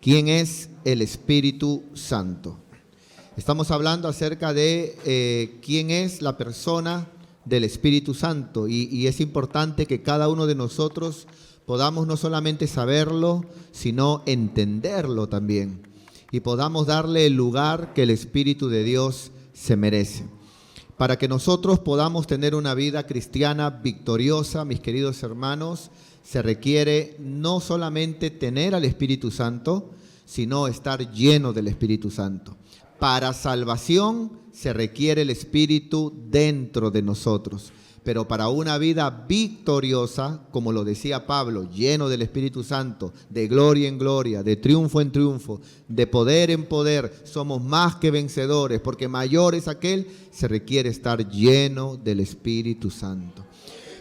¿Quién es el Espíritu Santo? Estamos hablando acerca de quién es la persona del Espíritu Santo y es importante que cada uno de nosotros podamos no solamente saberlo, sino entenderlo también y podamos darle el lugar que el Espíritu de Dios se merece. Para que nosotros podamos tener una vida cristiana victoriosa, mis queridos hermanos, se requiere no solamente tener al Espíritu Santo, sino estar lleno del Espíritu Santo. Para salvación se requiere el Espíritu dentro de nosotros, pero para una vida victoriosa, como lo decía Pablo, lleno del Espíritu Santo, de gloria en gloria, de triunfo en triunfo, de poder en poder, somos más que vencedores, porque mayor es aquel, se requiere estar lleno del Espíritu Santo.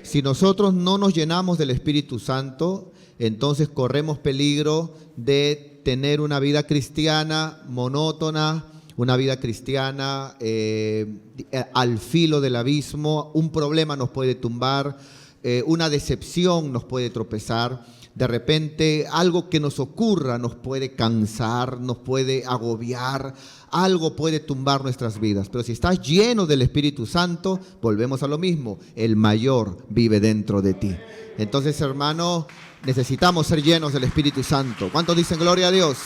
Si nosotros no nos llenamos del Espíritu Santo, entonces corremos peligro de tener una vida cristiana monótona, una vida cristiana al filo del abismo. Un problema nos puede tumbar, una decepción nos puede tropezar. De repente algo que nos ocurra nos puede cansar, nos puede agobiar, algo puede tumbar nuestras vidas. Pero si estás lleno del Espíritu Santo, volvemos a lo mismo, el mayor vive dentro de ti. Entonces, hermano, necesitamos ser llenos del Espíritu Santo. ¿Cuántos dicen gloria a Dios?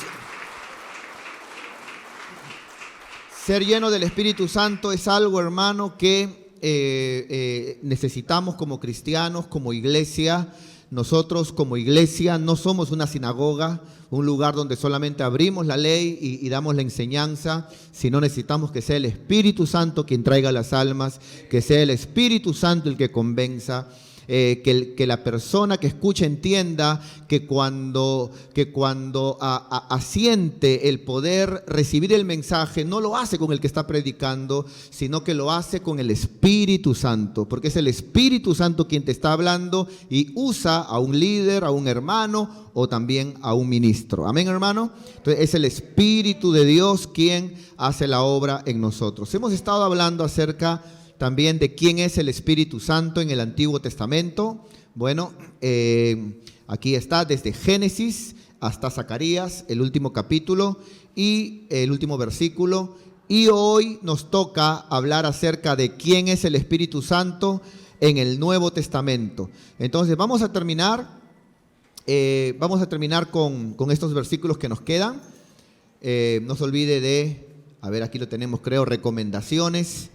Ser lleno del Espíritu Santo es algo, hermano, que necesitamos como cristianos, como iglesia. Nosotros como iglesia no somos una sinagoga, un lugar donde solamente abrimos la ley y damos la enseñanza, sino necesitamos que sea el Espíritu Santo quien traiga las almas, que sea el Espíritu Santo el que convenza. Que la persona que escucha entienda que cuando asiente el poder recibir el mensaje, no lo hace con el que está predicando, sino que lo hace con el Espíritu Santo, porque es el Espíritu Santo quien te está hablando y usa a un líder, a un hermano o también a un ministro. Amén, hermano. Entonces es el Espíritu de Dios quien hace la obra en nosotros. Hemos estado hablando acerca también de quién es el Espíritu Santo en el Antiguo Testamento. Bueno, aquí está desde Génesis hasta Zacarías, el último capítulo y el último versículo. Y hoy nos toca hablar acerca de quién es el Espíritu Santo en el Nuevo Testamento. Entonces vamos a terminar con estos versículos que nos quedan. No se olvide de, a ver, aquí lo tenemos, creo, recomendaciones.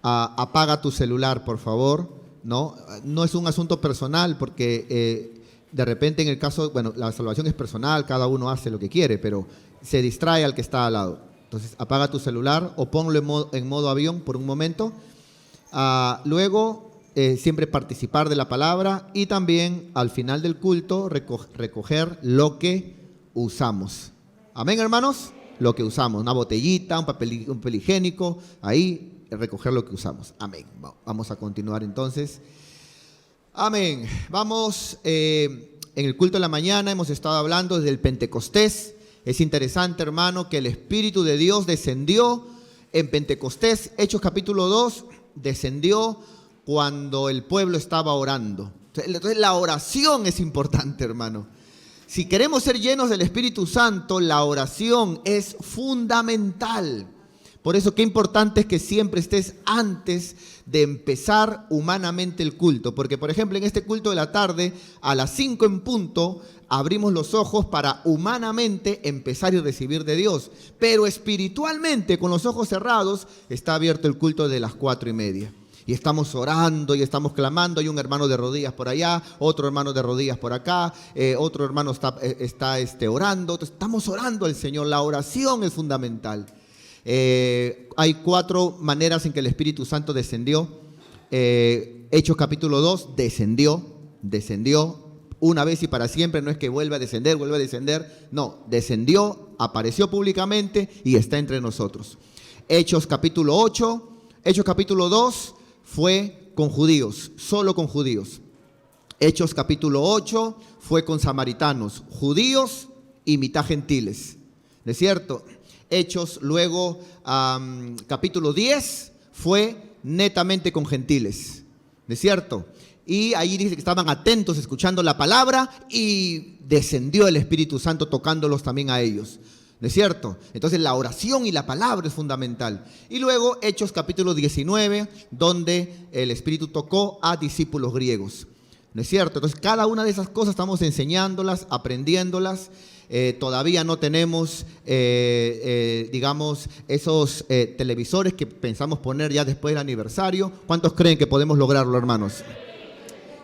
Apaga tu celular, por favor. No es un asunto personal, porque de repente en el caso, bueno, la salvación es personal, cada uno hace lo que quiere, pero se distrae al que está al lado. Entonces apaga tu celular o ponlo en modo avión por un momento. Luego siempre participar de la palabra y también al final del culto recoger lo que usamos. Amén, hermanos. Lo que usamos, una botellita, un papel higiénico, ahí recoger lo que usamos. Amén. Vamos a continuar entonces. Amén. Vamos, en el culto de la mañana hemos estado hablando desde el Pentecostés. Es interesante, hermano, que el Espíritu de Dios descendió en Pentecostés. Hechos capítulo 2, descendió cuando el pueblo estaba orando. Entonces la oración es importante, hermano. Si queremos ser llenos del Espíritu Santo, la oración es fundamental. Por eso qué importante es que siempre estés antes de empezar humanamente el culto. Porque, por ejemplo, en este culto de la tarde, a las 5 en punto, abrimos los ojos para humanamente empezar y recibir de Dios. Pero espiritualmente, con los ojos cerrados, está abierto el culto de las 4:30. Y estamos orando y estamos clamando. Hay un hermano de rodillas por allá, otro hermano de rodillas por acá, otro hermano está orando. Estamos orando al Señor. La oración es fundamental. Hay 4 maneras en que el Espíritu Santo descendió. Hechos capítulo 2, descendió una vez y para siempre. No es que vuelva a descender, no, descendió, apareció públicamente y está entre nosotros. Hechos capítulo 8, Hechos capítulo 2 fue con judíos, solo con judíos. Hechos capítulo 8 fue con samaritanos, judíos y mitad gentiles, ¿no es cierto? Hechos luego, capítulo 10, fue netamente con gentiles, ¿no es cierto? Y ahí dice que estaban atentos escuchando la palabra y descendió el Espíritu Santo tocándolos también a ellos. ¿No es cierto? Entonces la oración y la palabra es fundamental. Y luego Hechos capítulo 19, donde el Espíritu tocó a discípulos griegos. ¿No es cierto? Entonces cada una de esas cosas estamos enseñándolas, aprendiéndolas. Todavía no tenemos, digamos, esos televisores que pensamos poner ya después del aniversario. ¿Cuántos creen que podemos lograrlo, hermanos?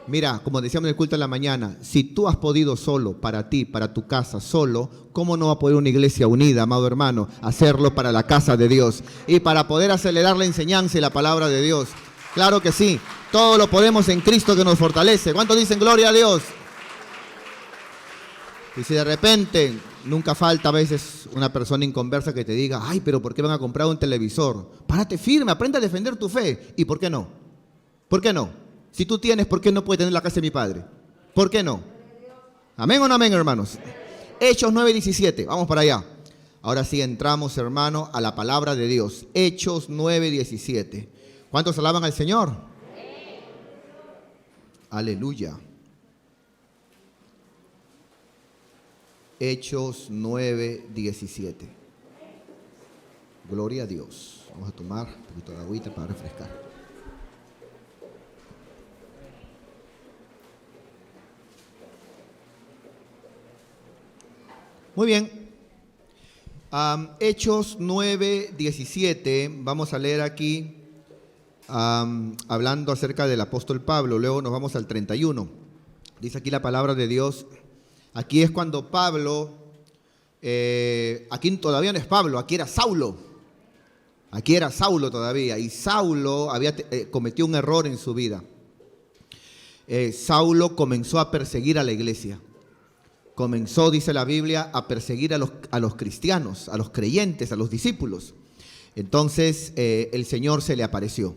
Mira, como decíamos en el culto de la mañana, si tú has podido solo, para ti, para tu casa, solo, ¿cómo no va a poder una iglesia unida, amado hermano, hacerlo para la casa de Dios? Y para poder acelerar la enseñanza y la palabra de Dios. Claro que sí, todo lo podemos en Cristo que nos fortalece. ¿Cuántos dicen gloria a Dios? Y si de repente, nunca falta a veces una persona inconversa que te diga, ay, pero ¿por qué van a comprar un televisor? Párate firme, aprende a defender tu fe. ¿Y por qué no? ¿Por qué no? Si tú tienes, ¿por qué no puedes tener la casa de mi padre? ¿Por qué no? ¿Amén o no amén, hermanos? Hechos 9:17, vamos para allá. Ahora sí entramos, hermano, a la palabra de Dios. Hechos 9:17. ¿Cuántos alaban al Señor? Aleluya. Hechos 9:17. Gloria a Dios. Vamos a tomar un poquito de agüita para refrescar. Muy bien. Hechos 9:17. Vamos a leer aquí, hablando acerca del apóstol Pablo. Luego nos vamos al 31. Dice aquí la palabra de Dios. Aquí es cuando Pablo, aquí todavía no es Pablo, aquí era Saulo. Aquí era Saulo todavía. Y Saulo cometió un error en su vida. Saulo comenzó a perseguir a la iglesia. Comenzó, dice la Biblia, a perseguir a los cristianos, a los creyentes, a los discípulos. Entonces el Señor se le apareció,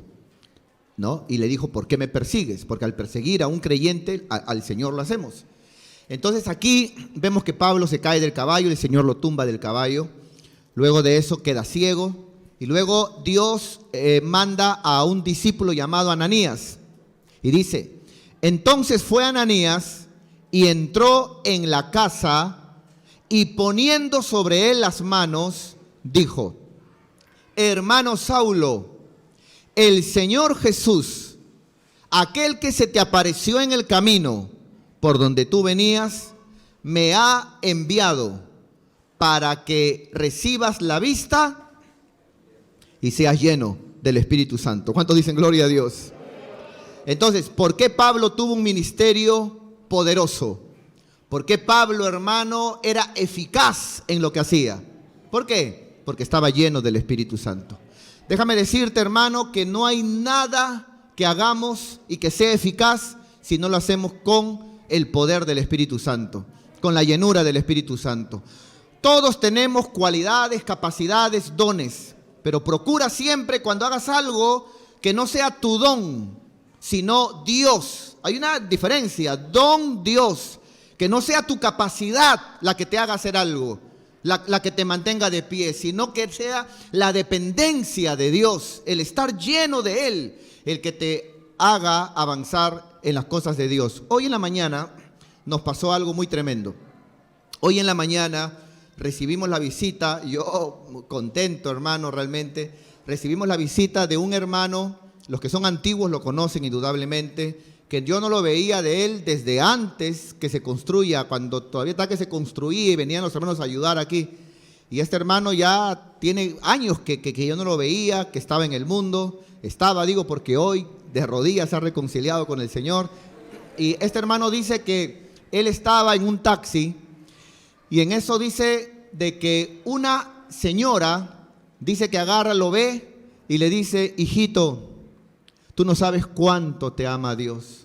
¿no? Y le dijo, ¿por qué me persigues? Porque al perseguir a un creyente, al Señor lo hacemos. Entonces aquí vemos que Pablo se cae del caballo, el Señor lo tumba del caballo. Luego de eso queda ciego. Y luego Dios manda a un discípulo llamado Ananías. Y dice, entonces fue Ananías y entró en la casa y poniendo sobre él las manos, dijo, hermano Saulo, el Señor Jesús, aquel que se te apareció en el camino por donde tú venías, me ha enviado para que recibas la vista y seas lleno del Espíritu Santo. ¿Cuántos dicen gloria a Dios? Entonces, ¿por qué Pablo tuvo un ministerio poderoso? ¿Por qué Pablo, hermano, era eficaz en lo que hacía? ¿Por qué? Porque estaba lleno del Espíritu Santo. Déjame decirte, hermano, que no hay nada que hagamos y que sea eficaz si no lo hacemos con el poder del Espíritu Santo, con la llenura del Espíritu Santo. Todos tenemos cualidades, capacidades, dones, pero procura siempre cuando hagas algo que no sea tu don, sino Dios. Hay una diferencia, don Dios, que no sea tu capacidad la que te haga hacer algo, la que te mantenga de pie, sino que sea la dependencia de Dios, el estar lleno de Él, el que te haga avanzar en las cosas de Dios. Hoy en la mañana nos pasó algo muy tremendo. Hoy en la mañana recibimos la visita, yo contento, hermano, realmente, recibimos la visita de un hermano, los que son antiguos lo conocen indudablemente, que yo no lo veía de él desde antes que se construya, cuando todavía está que se construía y venían los hermanos a ayudar aquí. Y este hermano ya tiene años que yo no lo veía, que estaba en el mundo. Digo, porque hoy de rodillas se ha reconciliado con el Señor. Y este hermano dice que él estaba en un taxi y en eso dice de que una señora dice que agarra, lo ve y le dice, hijito, tú no sabes cuánto te ama Dios.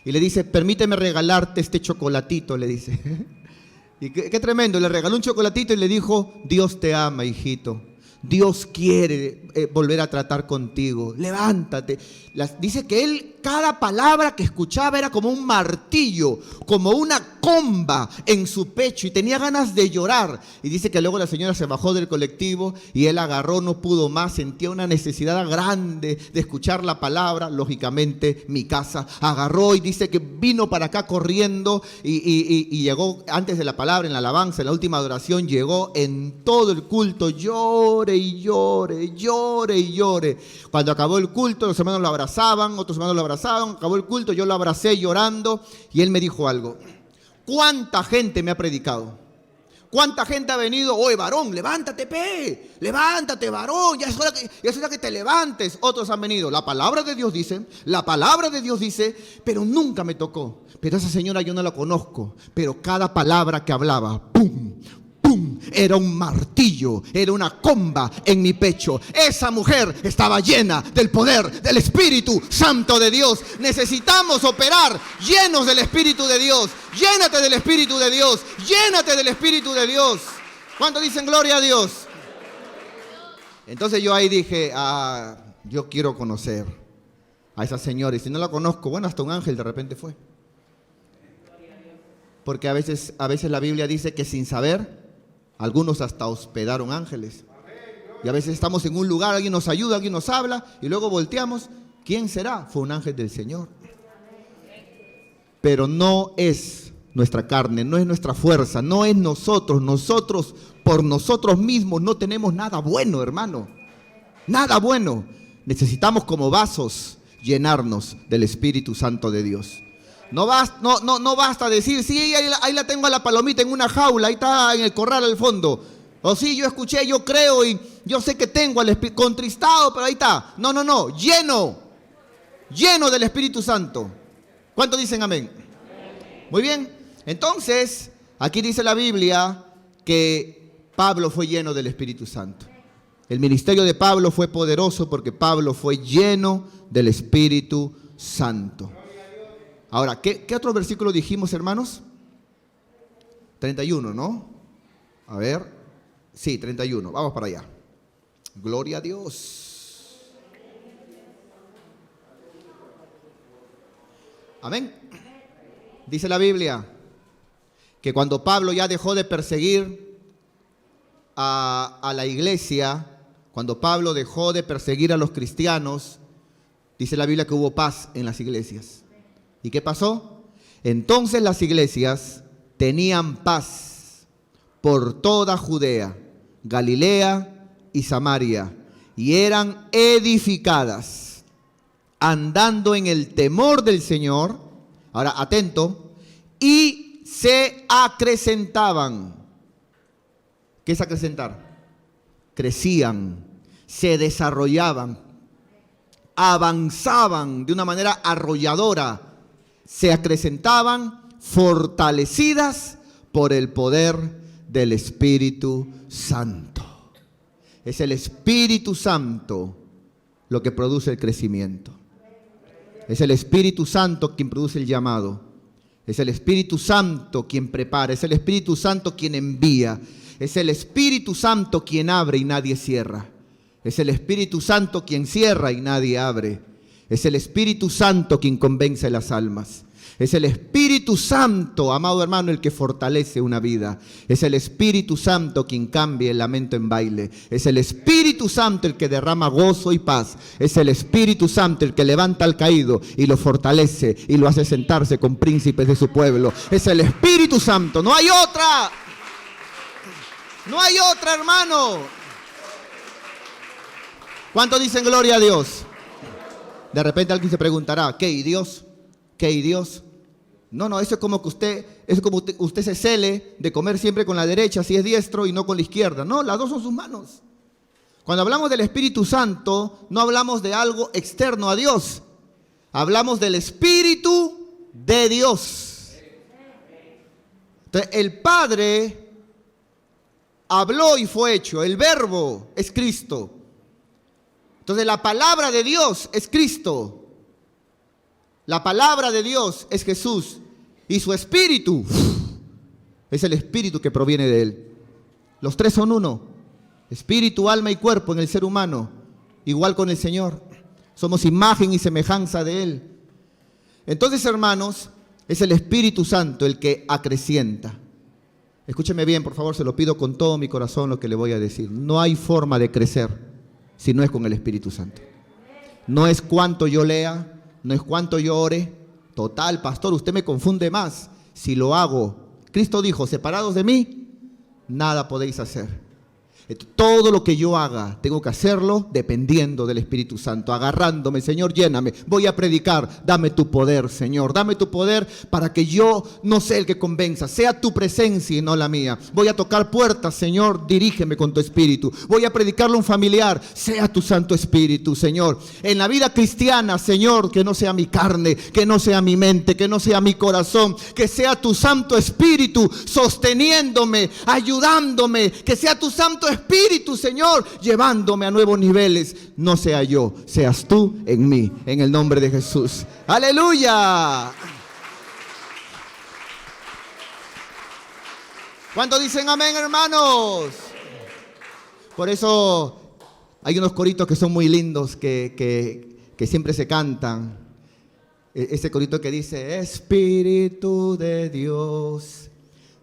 Y le dice, permíteme regalarte este chocolatito, le dice. Y qué tremendo, le regaló un chocolatito y le dijo, Dios te ama, hijito. Dios quiere volver a tratar contigo. Levántate. Dice que él, cada palabra que escuchaba era como un martillo, como una comba en su pecho, y tenía ganas de llorar. Y dice que luego la señora se bajó del colectivo y él agarró, no pudo más, sentía una necesidad grande de escuchar la palabra. Lógicamente, mi casa agarró y dice que vino para acá corriendo y llegó antes de la palabra, en la alabanza, en la última adoración, llegó en todo el culto, llore y llore, llore y llore. Cuando acabó el culto, los hermanos lo abrazaban, otros hermanos lo abrazaban, acabó el culto, yo lo abracé llorando y él me dijo algo. ¿Cuánta gente me ha predicado? ¿Cuánta gente ha venido? Oye, varón, levántate, levántate, varón, ya es hora que te levantes. Otros han venido, la palabra de Dios dice, pero nunca me tocó. Pero esa señora yo no la conozco, pero cada palabra que hablaba, ¡pum! ¡Pum! Era un martillo, era una comba en mi pecho. Esa mujer estaba llena del poder del Espíritu Santo de Dios. Necesitamos operar llenos del Espíritu de Dios. Llénate del Espíritu de Dios. Llénate del Espíritu de Dios. ¿Cuántos dicen gloria a Dios? Entonces yo ahí dije, yo quiero conocer a esa señora. Y si no la conozco, bueno, hasta un ángel de repente fue. Porque a veces la Biblia dice que sin saber, algunos hasta hospedaron ángeles. Y a veces estamos en un lugar, alguien nos ayuda, alguien nos habla, y luego volteamos. ¿Quién será? Fue un ángel del Señor. Pero no es nuestra carne, no es nuestra fuerza, no es nosotros. Nosotros, por nosotros mismos, no tenemos nada bueno, hermano. Nada bueno. Necesitamos como vasos llenarnos del Espíritu Santo de Dios. No basta decir, sí, ahí la tengo a la palomita en una jaula, ahí está en el corral al fondo. O sí, yo escuché, yo creo y yo sé que tengo al Espíritu, contristado, pero ahí está. No, lleno del Espíritu Santo. ¿Cuántos dicen amén? Muy bien, entonces, aquí dice la Biblia que Pablo fue lleno del Espíritu Santo. El ministerio de Pablo fue poderoso porque Pablo fue lleno del Espíritu Santo. Ahora, ¿qué otro versículo dijimos, hermanos? 31, ¿no? A ver. Sí, 31. Vamos para allá. Gloria a Dios. Amén. Dice la Biblia que cuando Pablo ya dejó de perseguir a la iglesia, cuando Pablo dejó de perseguir a los cristianos, dice la Biblia que hubo paz en las iglesias. ¿Y qué pasó? Entonces las iglesias tenían paz por toda Judea, Galilea y Samaria, y eran edificadas, andando en el temor del Señor. Ahora, atento, y se acrecentaban. ¿Qué es acrecentar? Crecían, se desarrollaban, avanzaban de una manera arrolladora. Se acrecentaban fortalecidas por el poder del Espíritu Santo. Es el Espíritu Santo lo que produce el crecimiento. Es el Espíritu Santo quien produce el llamado. Es el Espíritu Santo quien prepara. Es el Espíritu Santo quien envía. Es el Espíritu Santo quien abre y nadie cierra. Es el Espíritu Santo quien cierra y nadie abre. Es el Espíritu Santo quien convence las almas. Es el Espíritu Santo, amado hermano, el que fortalece una vida. Es el Espíritu Santo quien cambia el lamento en baile. Es el Espíritu Santo el que derrama gozo y paz. Es el Espíritu Santo el que levanta al caído y lo fortalece y lo hace sentarse con príncipes de su pueblo. Es el Espíritu Santo. No hay otra. No hay otra, hermano. ¿Cuántos dicen gloria a Dios? De repente alguien se preguntará, ¿qué y Dios? ¿Qué y Dios? No, eso es como que usted se cele de comer siempre con la derecha si es diestro y no con la izquierda. No, las dos son sus manos. Cuando hablamos del Espíritu Santo, no hablamos de algo externo a Dios. Hablamos del Espíritu de Dios. Entonces, el Padre habló y fue hecho. El Verbo es Cristo. Entonces la palabra de Dios es Cristo. La palabra de Dios es Jesús. Y su espíritu es el espíritu que proviene de Él. Los tres son uno. Espíritu, alma y cuerpo en el ser humano, igual con el Señor. Somos imagen y semejanza de Él. Entonces, hermanos, es el Espíritu Santo el que acrecienta. Escúcheme bien, por favor, se lo pido con todo mi corazón lo que le voy a decir. No hay forma de crecer si no es con el Espíritu Santo. No es cuánto yo lea, no es cuánto yo ore. Total, pastor, usted me confunde más. Si lo hago, Cristo dijo, separados de mí, nada podéis hacer. Todo lo que yo haga, tengo que hacerlo dependiendo del Espíritu Santo, agarrándome, Señor, lléname, voy a predicar, dame tu poder, Señor, dame tu poder para que yo no sea el que convenza, sea tu presencia y no la mía. Voy a tocar puertas, Señor, dirígeme con tu Espíritu. Voy a predicarle a un familiar, sea tu Santo Espíritu, Señor. En la vida cristiana, Señor, que no sea mi carne, que no sea mi mente, que no sea mi corazón, que sea tu Santo Espíritu sosteniéndome, ayudándome, que sea tu Santo Espíritu, Señor, llevándome a nuevos niveles. No sea yo, seas tú en mí, en el nombre de Jesús. ¡Aleluya! ¿Cuántos dicen amén, hermanos? Por eso hay unos coritos que son muy lindos que siempre se cantan. Ese corito que dice: Espíritu de Dios,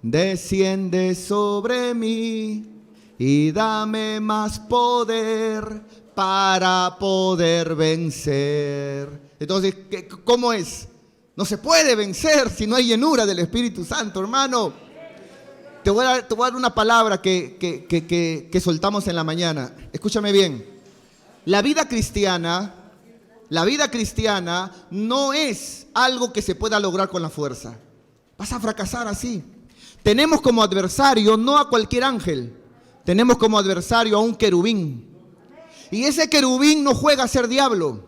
desciende sobre mí y dame más poder para poder vencer. Entonces, ¿cómo es? No se puede vencer si no hay llenura del Espíritu Santo, hermano. Te voy a dar una palabra que soltamos en la mañana. Escúchame bien. La vida cristiana no es algo que se pueda lograr con la fuerza. Vas a fracasar así. Tenemos como adversario no a cualquier ángel. Tenemos como adversario a un querubín. Y ese querubín no juega a ser diablo.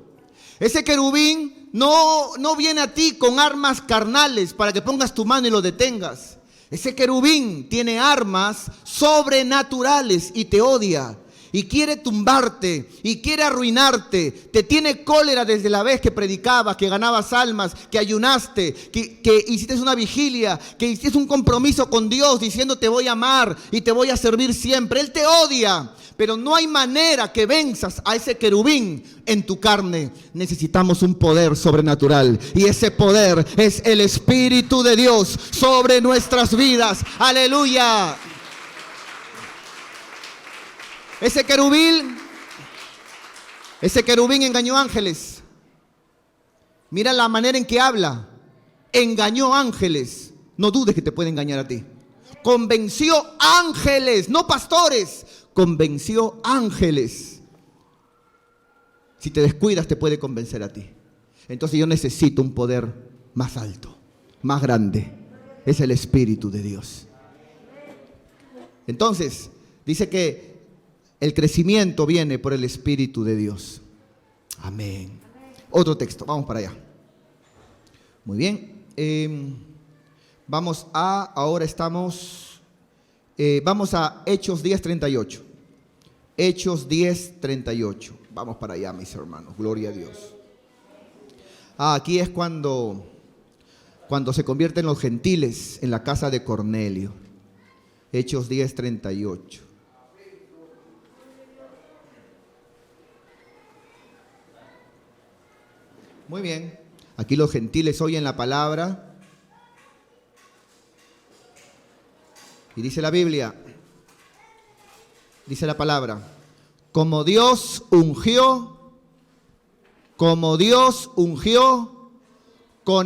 Ese querubín no viene a ti con armas carnales para que pongas tu mano y lo detengas. Ese querubín tiene armas sobrenaturales y te odia. Y quiere tumbarte, y quiere arruinarte. Te tiene cólera desde la vez que predicabas, que ganabas almas, que ayunaste, que hiciste una vigilia, que hiciste un compromiso con Dios diciendo te voy a amar y te voy a servir siempre. Él te odia, pero no hay manera que venzas a ese querubín en tu carne. Necesitamos un poder sobrenatural, y ese poder es el Espíritu de Dios sobre nuestras vidas. ¡Aleluya! Ese querubín engañó ángeles. Mira la manera en que habla. Engañó ángeles. No dudes que te puede engañar a ti. Convenció ángeles, no pastores. Convenció ángeles. Si te descuidas, te puede convencer a ti. Entonces yo necesito un poder más alto, más grande. Es el Espíritu de Dios. Entonces, dice que el crecimiento viene por el Espíritu de Dios. Amén. Otro texto, vamos para allá. Muy bien. Vamos a Hechos 10:38. Hechos 10:38. Vamos para allá, mis hermanos. Gloria a Dios. Aquí es cuando se convierten los gentiles en la casa de Cornelio. Hechos 10:38. Muy bien, aquí los gentiles oyen la palabra y dice la Biblia, dice la palabra, como Dios ungió con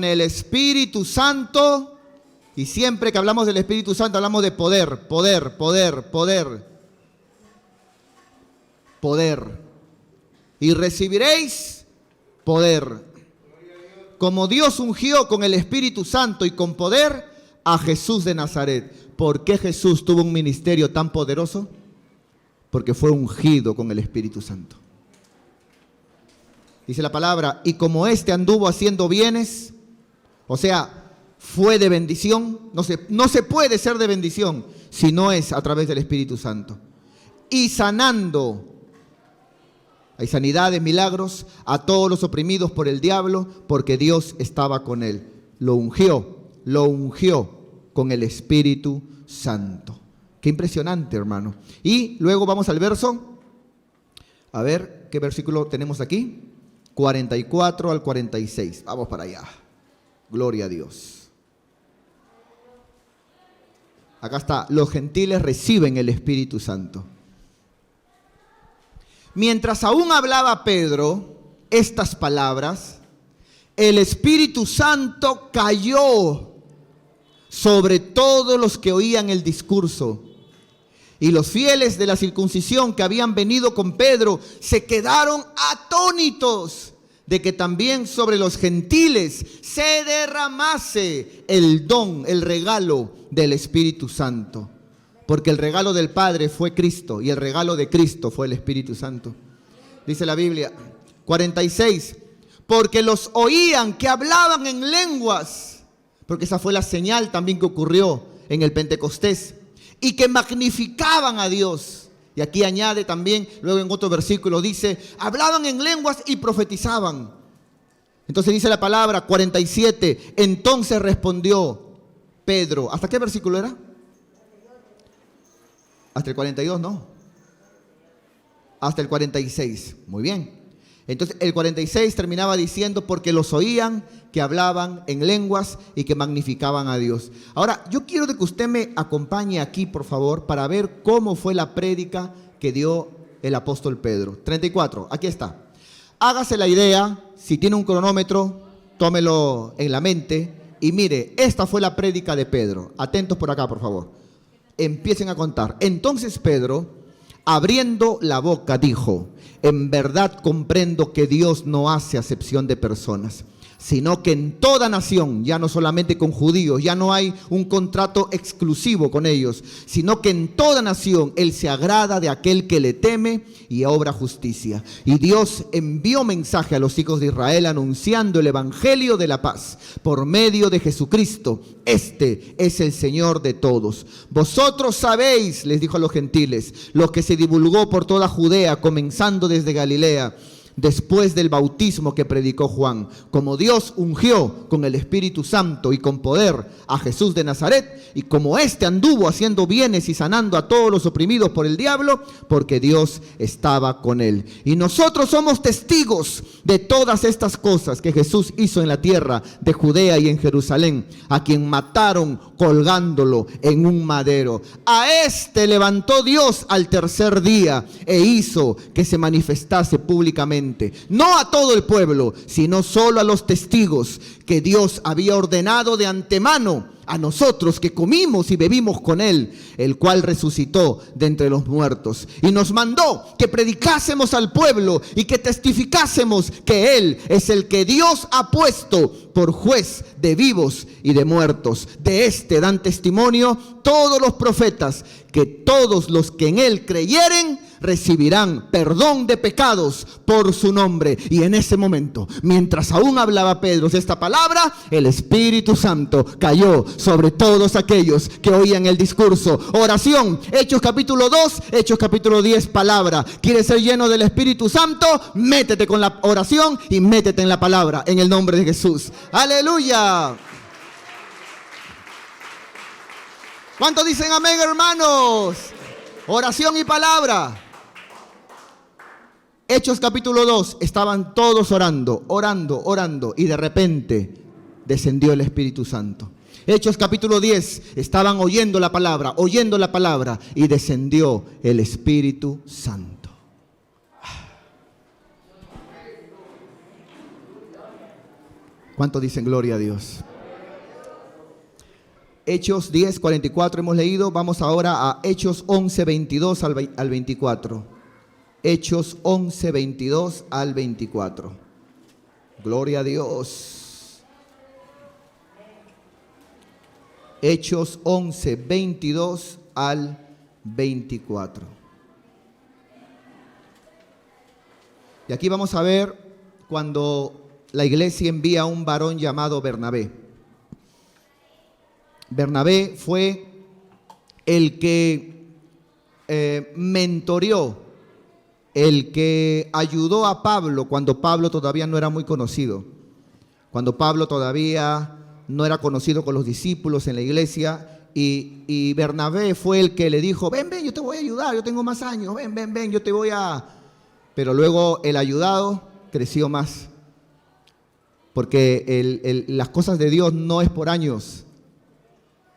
el Espíritu Santo, y siempre que hablamos del Espíritu Santo hablamos de poder. Y recibiréis poder. Como Dios ungió con el Espíritu Santo y con poder a Jesús de Nazaret. ¿Por qué Jesús tuvo un ministerio tan poderoso? Porque fue ungido con el Espíritu Santo. Dice la palabra, y como éste anduvo haciendo bienes, o sea, fue de bendición. No se puede ser de bendición si no es a través del Espíritu Santo. Y sanando. Hay sanidades, milagros a todos los oprimidos por el diablo, porque Dios estaba con él. Lo ungió con el Espíritu Santo. Qué impresionante, hermano. Y luego vamos al verso, a ver, ¿qué versículo tenemos aquí? 44 al 46. Vamos para allá. Gloria a Dios. Acá está, los gentiles reciben el Espíritu Santo. Mientras aún hablaba Pedro estas palabras, el Espíritu Santo cayó sobre todos los que oían el discurso. Y los fieles de la circuncisión que habían venido con Pedro se quedaron atónitos de que también sobre los gentiles se derramase el don, el regalo del Espíritu Santo. Porque el regalo del Padre fue Cristo y el regalo de Cristo fue el Espíritu Santo. Dice la Biblia, 46, porque los oían que hablaban en lenguas, porque esa fue la señal también que ocurrió en el Pentecostés, y que magnificaban a Dios. Y aquí añade también, luego en otro versículo dice, hablaban en lenguas y profetizaban. Entonces dice la palabra 47, entonces respondió Pedro. ¿Hasta qué versículo era? Hasta el 42, ¿no? Hasta el 46. Muy bien. Entonces el 46 terminaba diciendo, porque los oían que hablaban en lenguas y que magnificaban a Dios. Ahora, yo quiero de que usted me acompañe aquí, por favor, para ver cómo fue la prédica que dio el apóstol Pedro. 34, aquí está. Hágase la idea, si tiene un cronómetro, tómelo en la mente y mire, esta fue la prédica de Pedro. Atentos por acá, por favor. Empiecen a contar. Entonces Pedro, abriendo la boca, dijo, en verdad comprendo que Dios no hace acepción de personas, sino que en toda nación, ya no solamente con judíos, ya no hay un contrato exclusivo con ellos, sino que en toda nación Él se agrada de aquel que le teme y obra justicia. Y Dios envió mensaje a los hijos de Israel anunciando el evangelio de la paz por medio de Jesucristo. Este es el Señor de todos. Vosotros sabéis, les dijo a los gentiles, lo que se divulgó por toda Judea, comenzando desde Galilea, después del bautismo que predicó Juan, como Dios ungió con el Espíritu Santo y con poder a Jesús de Nazaret, y como éste anduvo haciendo bienes y sanando a todos los oprimidos por el diablo, porque Dios estaba con él. Y nosotros somos testigos de todas estas cosas que Jesús hizo en la tierra de Judea y en Jerusalén, a quien mataron colgándolo en un madero. A este levantó Dios al tercer día e hizo que se manifestase públicamente, no a todo el pueblo, sino solo a los testigos que Dios había ordenado de antemano, a nosotros que comimos y bebimos con él, el cual resucitó de entre los muertos. Y nos mandó que predicásemos al pueblo y que testificásemos que él es el que Dios ha puesto por juez de vivos y de muertos. De este dan testimonio todos los profetas, que todos los que en él creyeren recibirán perdón de pecados por su nombre. Y en ese momento, mientras aún hablaba Pedro esta palabra, el Espíritu Santo cayó sobre todos aquellos que oían el discurso. Oración, Hechos capítulo 2, Hechos capítulo 10, palabra. ¿Quieres ser lleno del Espíritu Santo? Métete con la oración y métete en la palabra, en el nombre de Jesús. ¡Aleluya! ¿Cuántos dicen amén, hermanos? Oración y palabra. Hechos capítulo 2, estaban todos orando, y de repente descendió el Espíritu Santo. Hechos capítulo 10, estaban oyendo la palabra, y descendió el Espíritu Santo. ¿Cuántos dicen gloria a Dios? Hechos 10, 44 hemos leído, vamos ahora a Hechos 11, 22 al 24. Hechos 11, 22 al 24. Gloria a Dios. Hechos 11, 22 al 24. Y aquí vamos a ver cuando la iglesia envía a un varón llamado Bernabé. Bernabé fue el que mentoreó, el que ayudó a Pablo cuando Pablo todavía no era muy conocido, cuando Pablo todavía no era conocido con los discípulos en la iglesia. y Bernabé fue el que le dijo, ven, yo te voy a ayudar, yo tengo más años, ven, yo te voy a... Pero luego el ayudado creció más. Porque las cosas de Dios no es por años,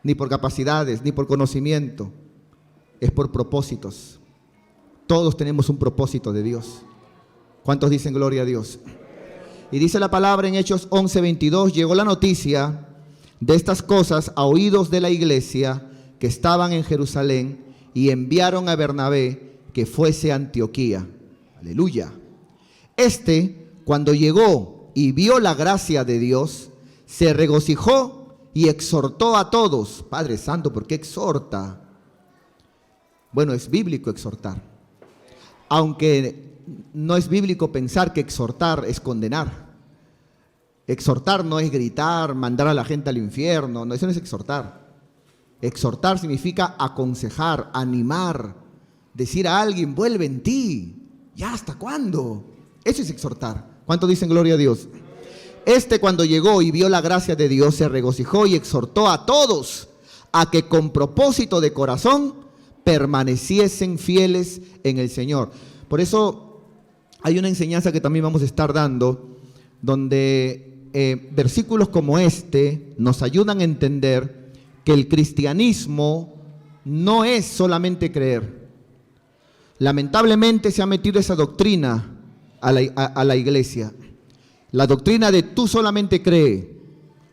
ni por capacidades, ni por conocimiento. Es por propósitos. Todos tenemos un propósito de Dios. ¿Cuántos dicen gloria a Dios? Y dice la palabra en Hechos 11:22, llegó la noticia de estas cosas a oídos de la iglesia que estaban en Jerusalén y enviaron a Bernabé que fuese a Antioquía. Aleluya. Cuando llegó y vio la gracia de Dios, se regocijó y exhortó a todos. Padre Santo, ¿por qué exhorta? Bueno, es bíblico exhortar. Aunque no es bíblico pensar que exhortar es condenar. Exhortar no es gritar, mandar a la gente al infierno. No, eso no es exhortar. Exhortar significa aconsejar, animar, decir a alguien, vuelve en ti. ¿Ya hasta cuándo? Eso es exhortar. ¿Cuántos dicen gloria a Dios? Cuando llegó y vio la gracia de Dios, se regocijó y exhortó a todos a que con propósito de corazón permaneciesen fieles en el Señor. Por eso hay una enseñanza que también vamos a estar dando, donde versículos como nos ayudan a entender que el cristianismo no es solamente creer. Lamentablemente se ha metido esa doctrina a la iglesia. La doctrina de tú solamente cree,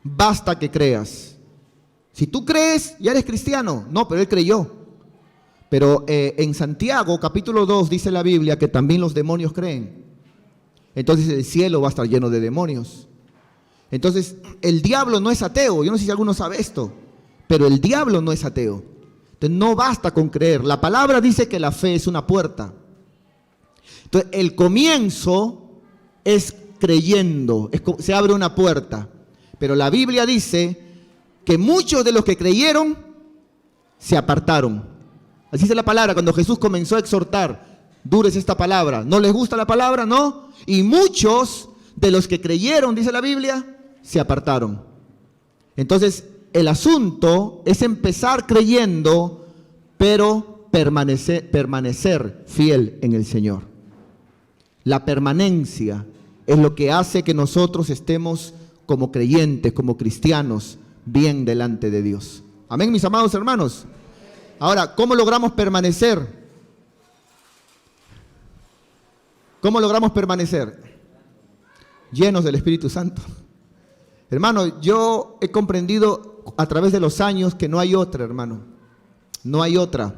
basta que creas. Si tú crees, ya eres cristiano. No, pero él creyó. Pero en Santiago, capítulo 2, dice la Biblia que también los demonios creen. Entonces el cielo va a estar lleno de demonios. Entonces el diablo no es ateo. Yo no sé si alguno sabe esto, pero el diablo no es ateo. Entonces no basta con creer. La palabra dice que la fe es una puerta. Entonces el comienzo es creyendo, se abre una puerta. Pero la Biblia dice que muchos de los que creyeron se apartaron. Así es la palabra, cuando Jesús comenzó a exhortar, dures esta palabra. ¿No les gusta la palabra? No. Y muchos de los que creyeron, dice la Biblia, se apartaron. Entonces el asunto es empezar creyendo, pero permanecer fiel en el Señor. La permanencia es lo que hace que nosotros estemos como creyentes, como cristianos, bien delante de Dios. Amén, mis amados hermanos. Ahora, ¿cómo logramos permanecer? ¿Cómo logramos permanecer? Llenos del Espíritu Santo. Hermano, yo he comprendido a través de los años que no hay otra, hermano. No hay otra.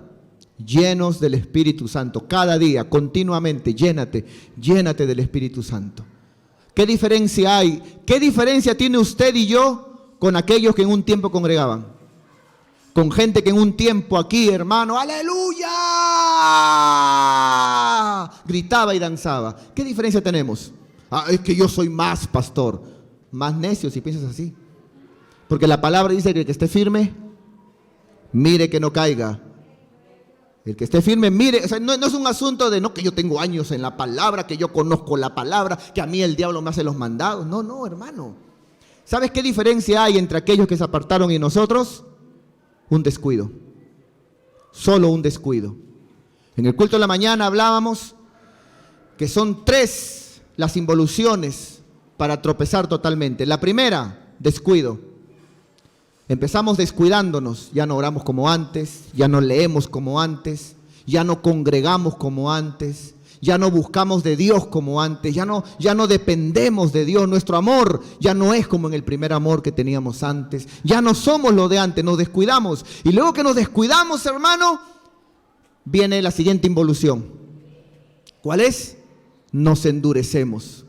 Llenos del Espíritu Santo. Cada día, continuamente, llénate del Espíritu Santo. ¿Qué diferencia hay? ¿Qué diferencia tiene usted y yo con aquellos que en un tiempo congregaban? Con gente que en un tiempo aquí, hermano, ¡aleluya!, gritaba y danzaba. ¿Qué diferencia tenemos? Es que yo soy más pastor. Más necio si piensas así. Porque la palabra dice que el que esté firme, mire que no caiga. El que esté firme, mire, o sea, no es un asunto de no que yo tengo años en la palabra, que yo conozco la palabra, que a mí el diablo me hace los mandados. No, hermano. ¿Sabes qué diferencia hay entre aquellos que se apartaron y nosotros? Un descuido. Solo un descuido. En el culto de la mañana hablábamos que son 3 las involuciones para tropezar totalmente. La primera, descuido. Empezamos descuidándonos, ya no oramos como antes, ya no leemos como antes, ya no congregamos como antes, ya no buscamos de Dios como antes, ya no dependemos de Dios, nuestro amor ya no es como en el primer amor que teníamos antes, ya no somos lo de antes, nos descuidamos. Y luego que nos descuidamos, hermano, viene la siguiente involución. ¿Cuál es? Nos endurecemos.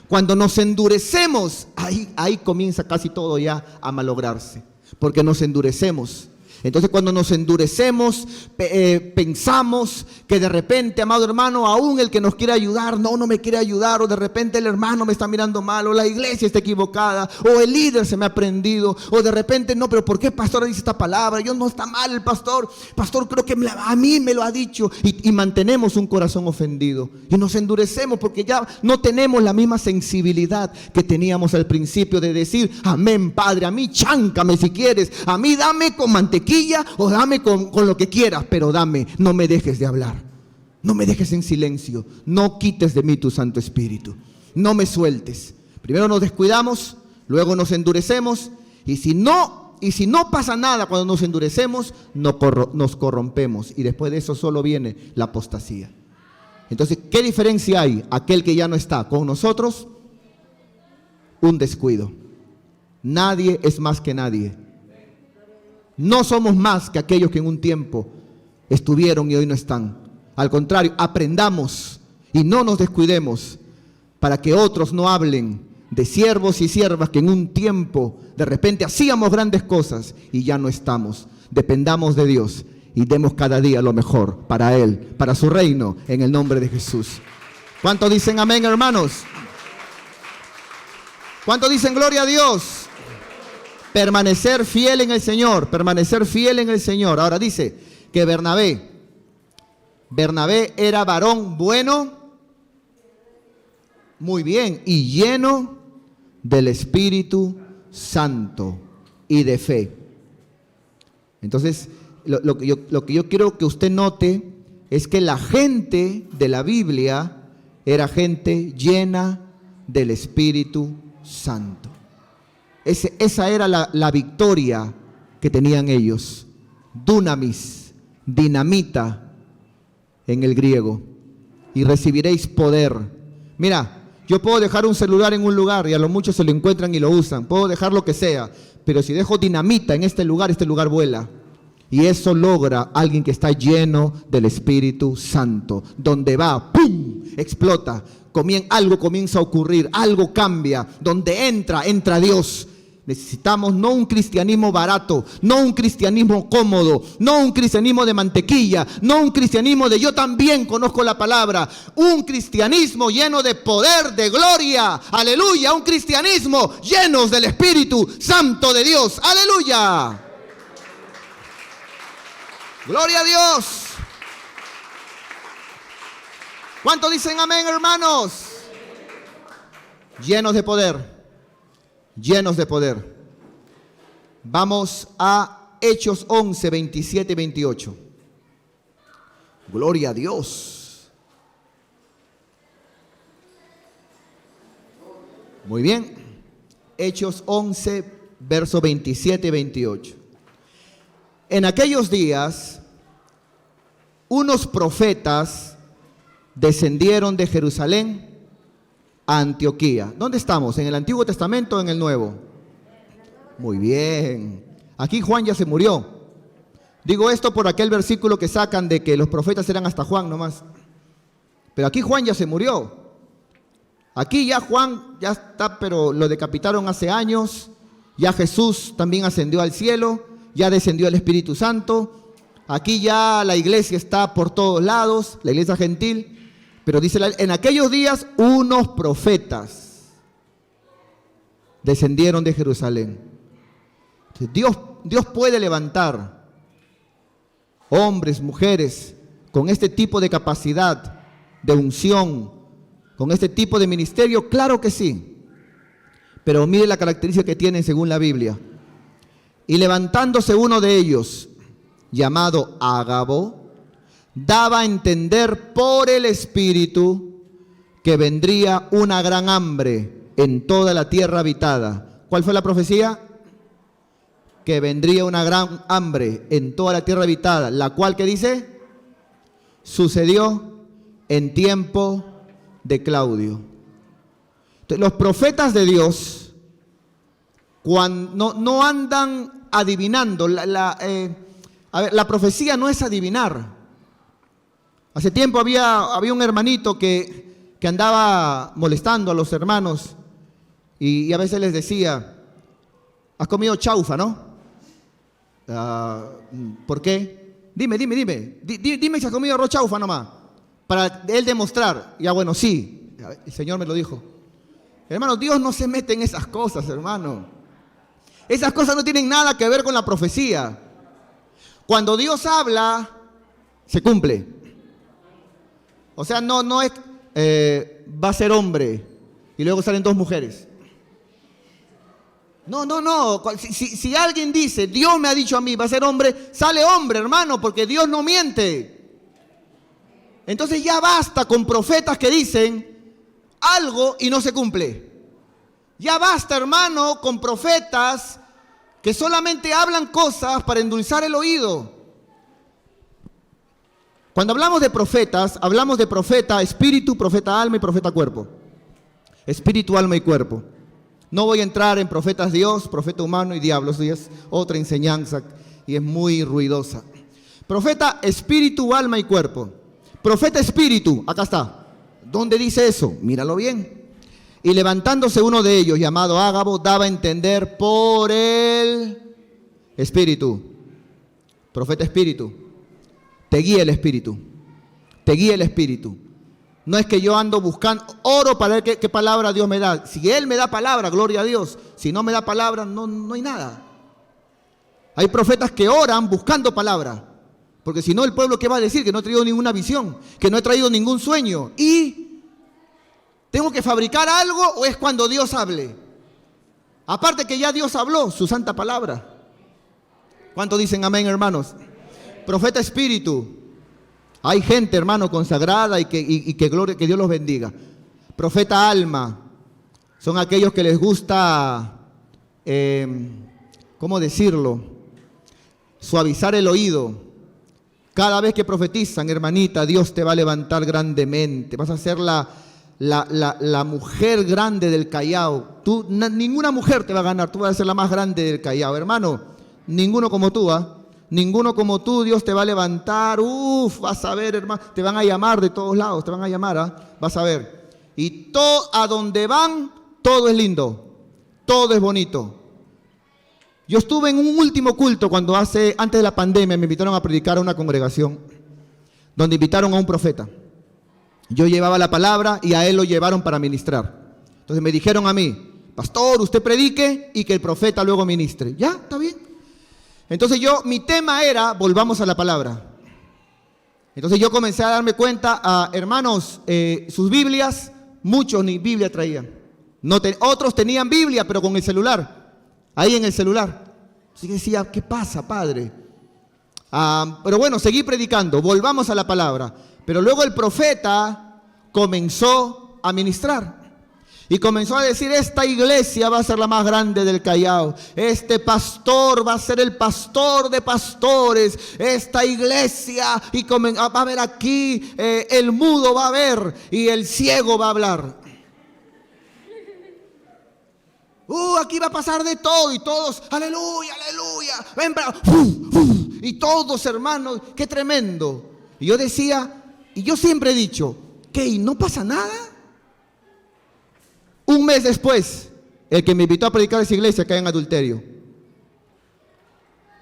Cuando nos endurecemos, ahí comienza casi todo ya a malograrse. Porque nos endurecemos. Entonces cuando nos endurecemos, pensamos que de repente, amado hermano, aún el que nos quiere ayudar, no me quiere ayudar, o de repente el hermano me está mirando mal, o la iglesia está equivocada, o el líder se me ha prendido, o de repente, no, pero ¿por qué pastor dice esta palabra? Yo no está mal el pastor creo que a mí me lo ha dicho, y mantenemos un corazón ofendido, y nos endurecemos porque ya no tenemos la misma sensibilidad que teníamos al principio de decir, amén, Padre, a mí cháncame si quieres, a mí dame con mantequilla, mantequilla o dame con lo que quieras, pero dame, no me dejes de hablar. No me dejes en silencio, no quites de mí tu Santo Espíritu, no me sueltes. Primero nos descuidamos, luego nos endurecemos y si no pasa nada cuando nos endurecemos, nos corrompemos y después de eso solo viene la apostasía. Entonces, ¿qué diferencia hay? Aquel que ya no está con nosotros, un descuido. Nadie es más que nadie. No somos más que aquellos que en un tiempo estuvieron y hoy no están. Al contrario, aprendamos y no nos descuidemos para que otros no hablen de siervos y siervas que en un tiempo de repente hacíamos grandes cosas y ya no estamos. Dependamos de Dios y demos cada día lo mejor para Él, para su reino, en el nombre de Jesús. ¿Cuántos dicen amén, hermanos? ¿Cuántos dicen gloria a Dios? Permanecer fiel en el Señor, permanecer fiel en el Señor. Ahora dice que Bernabé era varón bueno, muy bien, y lleno del Espíritu Santo y de fe. Entonces, lo que yo quiero que usted note es que la gente de la Biblia era gente llena del Espíritu Santo. Esa era la victoria que tenían ellos. Dunamis, dinamita en el griego. Y recibiréis poder. Mira, yo puedo dejar un celular en un lugar y a lo mucho se lo encuentran y lo usan. Puedo dejar lo que sea, pero si dejo dinamita en este lugar vuela. Y eso logra alguien que está lleno del Espíritu Santo. Donde va, ¡pum!, explota. Algo comienza a ocurrir, algo cambia. Donde entra Dios. Necesitamos no un cristianismo barato, no un cristianismo cómodo, no un cristianismo de mantequilla, no un cristianismo de yo también conozco la palabra. Un cristianismo lleno de poder, de gloria. Aleluya, un cristianismo llenos del Espíritu Santo de Dios. Aleluya. Gloria a Dios. ¿Cuántos dicen amén, hermanos? Llenos de poder. Llenos de poder. Vamos a Hechos 11, 27 y 28. Gloria a Dios. Muy bien. Hechos 11, versos 27 y 28. En aquellos días, unos profetas descendieron de Jerusalén a Antioquía. ¿Dónde estamos? ¿En el Antiguo Testamento o en el Nuevo? Muy bien. Aquí Juan ya se murió. Digo esto por aquel versículo que sacan de que los profetas eran hasta Juan nomás. Pero aquí Juan ya se murió. Aquí ya Juan ya está, pero lo decapitaron hace años. Ya Jesús también ascendió al cielo. Ya descendió el Espíritu Santo. Aquí ya la iglesia está por todos lados, la iglesia gentil. Pero dice, en aquellos días unos profetas descendieron de Jerusalén. Dios puede levantar hombres, mujeres, con este tipo de capacidad, de unción, con este tipo de ministerio, claro que sí. Pero mire la característica que tienen según la Biblia. Y levantándose uno de ellos, llamado Ágabo, daba a entender por el Espíritu que vendría una gran hambre en toda la tierra habitada. ¿Cuál fue la profecía? Que vendría una gran hambre en toda la tierra habitada, la cual, ¿qué dice? Sucedió en tiempo de Claudio. Entonces, los profetas de Dios cuando no andan adivinando. La profecía no es adivinar. Hace tiempo había un hermanito que andaba molestando a los hermanos y a veces les decía, has comido chaufa, ¿no? ¿Por qué? Dime si has comido arroz chaufa nomás, para él demostrar. Ya bueno, sí, el Señor me lo dijo. Hermano, Dios no se mete en esas cosas, hermano. Esas cosas no tienen nada que ver con la profecía. Cuando Dios habla, se cumple. O sea, no es, va a ser hombre y luego salen dos mujeres. No. Si alguien dice, Dios me ha dicho a mí, va a ser hombre, sale hombre, hermano, porque Dios no miente. Entonces ya basta con profetas que dicen algo y no se cumple. Ya basta, hermano, con profetas que solamente hablan cosas para endulzar el oído. Cuando hablamos de profetas, hablamos de profeta espíritu, profeta alma y profeta cuerpo. Espíritu, alma y cuerpo. No voy a entrar en profetas Dios, profeta humano y diablo. Eso ya es otra enseñanza y es muy ruidosa. Profeta espíritu, alma y cuerpo. Profeta espíritu, acá está. ¿Dónde dice eso? Míralo bien. Y levantándose uno de ellos, llamado Ágabo, daba a entender por el espíritu. Profeta espíritu. Te guía el espíritu. Te guía el espíritu. No es que yo ando buscando, oro para ver qué palabra Dios me da. Si Él me da palabra, gloria a Dios. Si no me da palabra, no hay nada. Hay profetas que oran buscando palabra. Porque si no, el pueblo, ¿qué va a decir? Que no he traído ninguna visión, que no he traído ningún sueño. ¿Y tengo que fabricar algo o es cuando Dios hable? Aparte que ya Dios habló, su santa palabra. ¿Cuántos dicen amén, hermanos? Profeta espíritu. Hay gente, hermano, consagrada y que gloria, que Dios los bendiga. Profeta alma. Son aquellos que les gusta, ¿cómo decirlo? Suavizar el oído. Cada vez que profetizan, hermanita, Dios te va a levantar grandemente. Vas a ser la mujer grande del Callao. Ninguna mujer te va a ganar. Tú vas a ser la más grande del Callao, hermano. Ninguno como tú, ¿ah? Ninguno como tú, Dios te va a levantar. Vas a ver, hermano. Te van a llamar de todos lados, te van a llamar, ¿ah? Vas a ver. Y a donde van, todo es lindo. Todo es bonito. Yo estuve en un último culto antes de la pandemia, me invitaron a predicar a una congregación donde invitaron a un profeta. Yo llevaba la palabra y a él lo llevaron para ministrar. Entonces me dijeron a mí, pastor, usted predique y que el profeta luego ministre. Ya, está bien. Entonces mi tema era, volvamos a la palabra. Entonces yo comencé a darme cuenta, hermanos, sus Biblias, muchos ni Biblia traían. Otros tenían Biblia, pero con el celular. Ahí en el celular. Así que decía, ¿qué pasa, padre? Pero bueno, seguí predicando, volvamos a la palabra. Pero luego el profeta comenzó a ministrar. Y comenzó a decir, esta iglesia va a ser la más grande del Callao. Este pastor va a ser el pastor de pastores. Esta iglesia, y va a haber aquí, el mudo va a ver y el ciego va a hablar. Aquí va a pasar de todo y todos, aleluya, aleluya, ven, y todos, hermanos, qué tremendo. Y yo decía, y yo siempre he dicho, ¿qué? ¿Y no pasa nada? Un mes después, el que me invitó a predicar a esa iglesia cae en adulterio.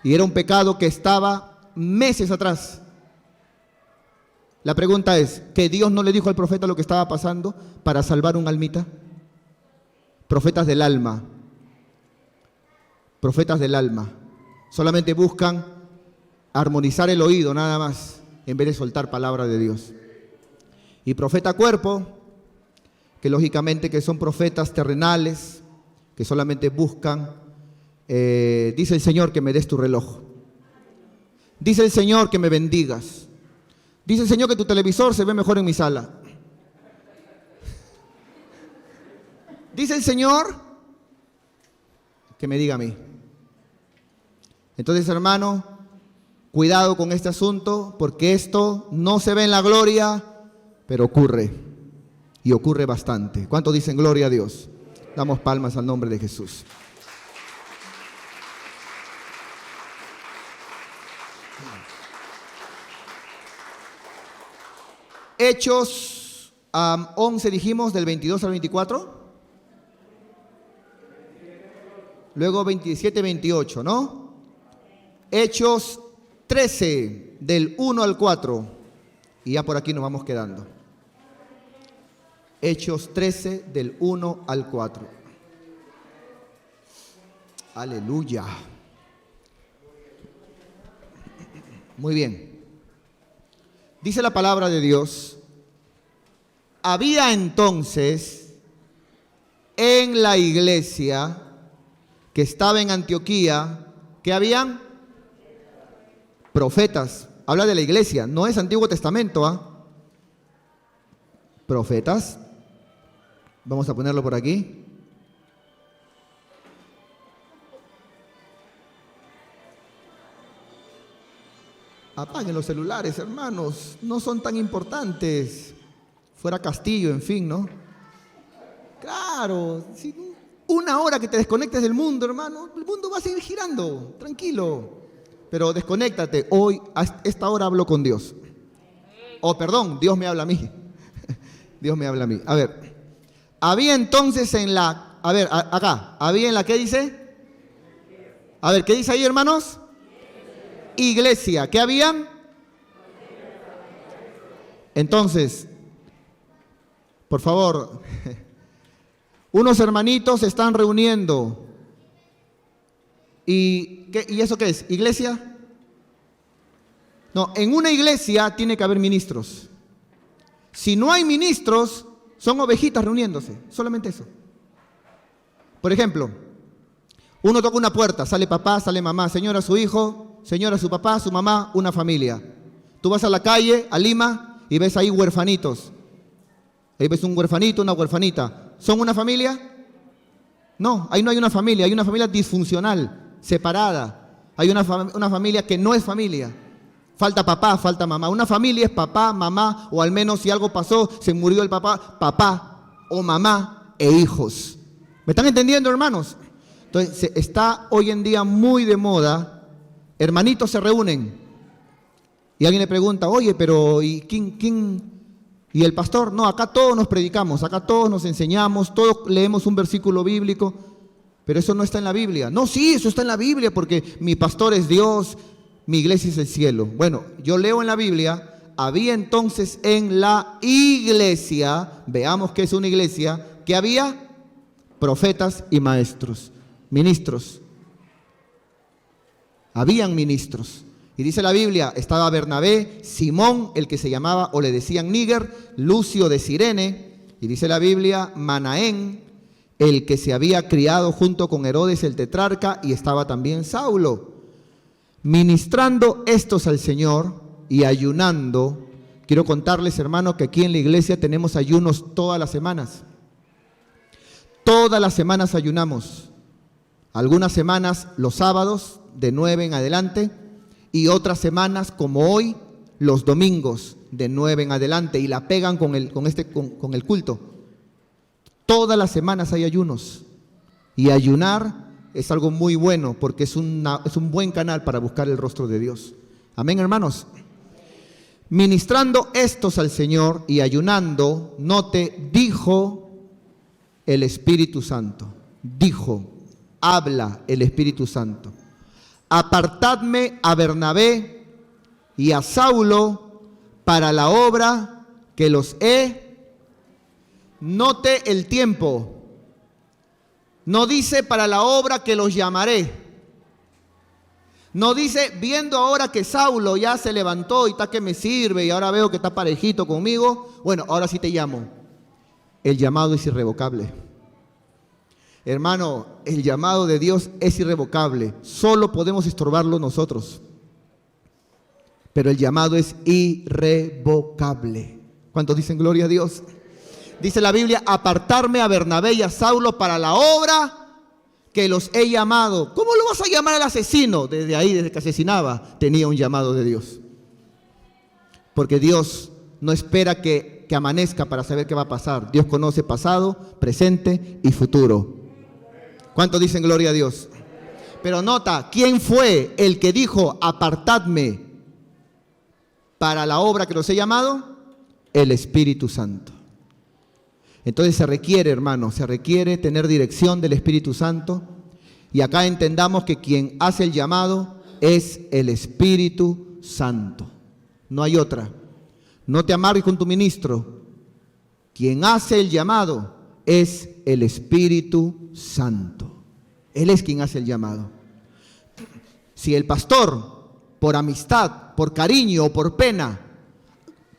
Y era un pecado que estaba meses atrás. La pregunta es, ¿que Dios no le dijo al profeta lo que estaba pasando para salvar un almita? Profetas del alma. Profetas del alma. Solamente buscan armonizar el oído nada más, en vez de soltar palabra de Dios. Y profeta cuerpo, que lógicamente que son profetas terrenales, que solamente buscan, dice el Señor que me des tu reloj. Dice el Señor que me bendigas. Dice el Señor que tu televisor se ve mejor en mi sala. Dice el Señor que me diga a mí. Entonces, hermano, cuidado con este asunto, porque esto no se ve en la gloria, pero ocurre. Y ocurre bastante. ¿Cuántos dicen gloria a Dios? Damos palmas al nombre de Jesús. Hechos 11 dijimos, del 22 al 24. Luego 27, 28, ¿no? Hechos 13, del 1 al 4. Y ya por aquí nos vamos quedando. Hechos 13, del 1 al 4. Aleluya. Muy bien. Dice la palabra de Dios. Había entonces en la iglesia que estaba en Antioquía, ¿qué habían? Profetas. Habla de la iglesia, no es Antiguo Testamento, ¿ah? Profetas. Vamos a ponerlo por aquí. Apaguen los celulares, hermanos, no son tan importantes. Fuera Castillo, en fin, ¿no? Claro, si una hora que te desconectes del mundo, hermano, el mundo va a seguir girando, tranquilo. Pero desconéctate, hoy a esta hora hablo con Dios. Oh, perdón, Dios me habla a mí. Dios me habla a mí. A ver, había entonces en la, a ver, acá, había en la, ¿qué dice? A ver, ¿qué dice ahí, hermanos? Iglesia, ¿qué habían? Entonces, por favor, unos hermanitos se están reuniendo. ¿Y eso qué es? ¿Iglesia? No, en una iglesia tiene que haber ministros. Si no hay ministros, son ovejitas reuniéndose, solamente eso. Por ejemplo, uno toca una puerta, sale papá, sale mamá, señora su hijo, señora su papá, su mamá, una familia. Tú vas a la calle, a Lima, y ves ahí huerfanitos. Ahí ves un huerfanito, una huerfanita. ¿Son una familia? No, ahí no hay una familia disfuncional, separada. Hay una familia que no es familia. Falta papá, falta mamá. Una familia es papá, mamá, o al menos si algo pasó, se murió el papá, papá o mamá e hijos. ¿Me están entendiendo, hermanos? Entonces, está hoy en día muy de moda, hermanitos se reúnen y alguien le pregunta, oye, pero ¿y quién? ¿Y el pastor? No, acá todos nos predicamos, acá todos nos enseñamos, todos leemos un versículo bíblico, pero eso no está en la Biblia. No, sí, eso está en la Biblia porque mi pastor es Dios, mi iglesia es el cielo. Bueno, yo leo en la Biblia, había entonces en la iglesia, veamos qué es una iglesia, que había profetas y maestros, ministros. Habían ministros. Y dice la Biblia, estaba Bernabé, Simón, el que se llamaba o le decían Níger, Lucio de Cirene, y dice la Biblia, Manaén, el que se había criado junto con Herodes el tetrarca, y estaba también Saulo. Ministrando estos al Señor y ayunando. Quiero contarles, hermano, que aquí en la iglesia tenemos ayunos todas las semanas. Todas las semanas ayunamos. Algunas semanas los sábados de 9 en adelante y otras semanas como hoy los domingos de 9 en adelante y la pegan con el culto. Todas las semanas hay ayunos y ayunar es algo muy bueno porque es un buen canal para buscar el rostro de Dios. Amén, hermanos. Ministrando estos al Señor y ayunando, note, dijo el Espíritu Santo. Dijo, habla el Espíritu Santo. Apartadme a Bernabé y a Saulo para la obra que los he. Note el tiempo. No dice para la obra que los llamaré. No dice, viendo ahora que Saulo ya se levantó y está que me sirve y ahora veo que está parejito conmigo, bueno, ahora sí te llamo. El llamado es irrevocable. Hermano, el llamado de Dios es irrevocable. Solo podemos estorbarlo nosotros. Pero el llamado es irrevocable. ¿Cuántos dicen gloria a Dios? Dice la Biblia, apartarme a Bernabé y a Saulo para la obra que los he llamado. ¿Cómo lo vas a llamar al asesino? Desde ahí, desde que asesinaba, tenía un llamado de Dios. Porque Dios no espera que amanezca para saber qué va a pasar. Dios conoce pasado, presente y futuro. ¿Cuántos dicen gloria a Dios? Pero nota, ¿quién fue el que dijo, apartadme para la obra que los he llamado? El Espíritu Santo. Entonces se requiere, hermano, se requiere tener dirección del Espíritu Santo. Y acá entendamos que quien hace el llamado es el Espíritu Santo. No hay otra. No te amargues con tu ministro. Quien hace el llamado es el Espíritu Santo. Él es quien hace el llamado. Si el pastor, por amistad, por cariño o por pena,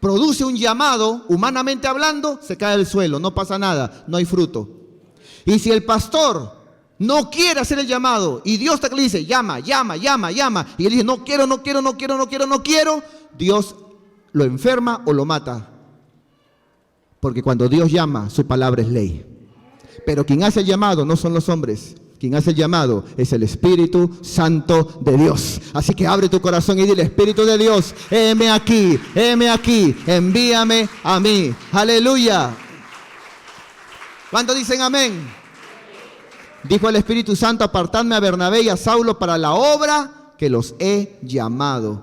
produce un llamado, humanamente hablando, se cae al suelo, no pasa nada, no hay fruto. Y si el pastor, No quiere hacer el llamado. Y Dios le dice, llama, llama, llama, llama. Y él dice, no quiero, no quiero, no quiero, no quiero, no quiero. Dios lo enferma o lo mata. Porque cuando Dios llama, su palabra es ley. Pero quien hace el llamado no son los hombres. Quien hace el llamado es el Espíritu Santo de Dios. Así que abre tu corazón y dile, Espíritu de Dios, heme aquí, envíame a mí. Aleluya. ¿Cuántos dicen amén? Dijo el Espíritu Santo, apartadme a Bernabé y a Saulo para la obra que los he llamado.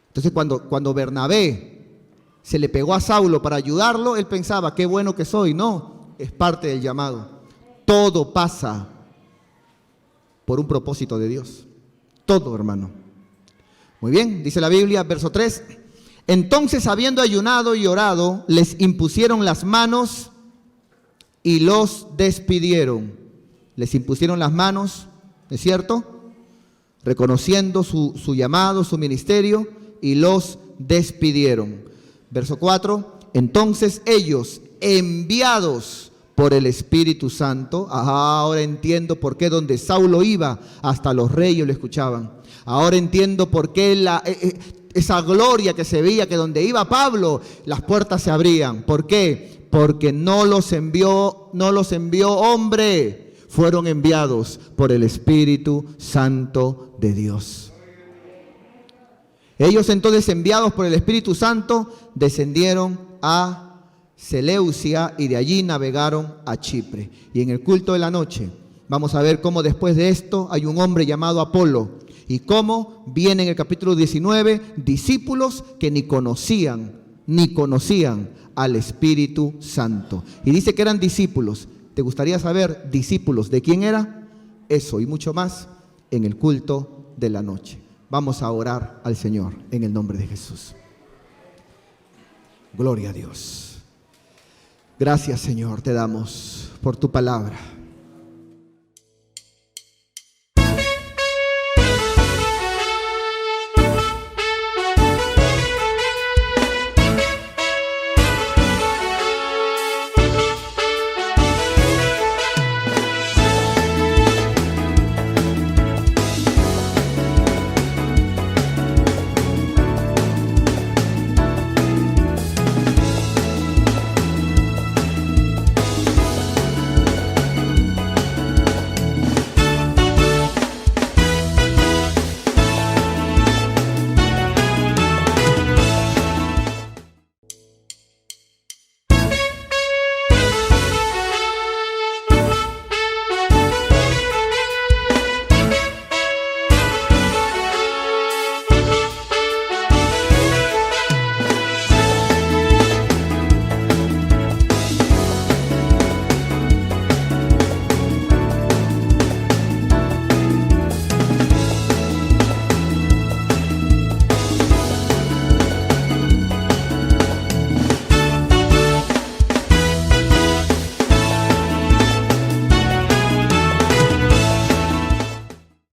Entonces cuando Bernabé se le pegó a Saulo para ayudarlo, él pensaba, qué bueno que soy. No, es parte del llamado. Todo pasa por un propósito de Dios. Todo, hermano. Muy bien, dice la Biblia, verso 3. Entonces, habiendo ayunado y orado, les impusieron las manos y los despidieron. Les impusieron las manos, ¿es cierto? Reconociendo su llamado, su ministerio, y los despidieron. Verso 4. Entonces ellos, enviados por el Espíritu Santo, ahora entiendo por qué donde Saulo iba, hasta los reyes lo escuchaban. Ahora entiendo por qué esa gloria que se veía, que donde iba Pablo, las puertas se abrían. ¿Por qué? Porque no los envió hombre, fueron enviados por el Espíritu Santo de Dios. Ellos entonces, enviados por el Espíritu Santo, descendieron a Seleucia y de allí navegaron a Chipre. Y en el culto de la noche vamos a ver cómo después de esto hay un hombre llamado Apolo y cómo viene en el capítulo 19 discípulos que ni conocían al Espíritu Santo. Y dice que eran discípulos. ¿Te gustaría saber discípulos de quién era? Eso y mucho más en el culto de la noche. Vamos a orar al Señor en el nombre de Jesús. Gloria a Dios. Gracias, Señor, te damos por tu palabra.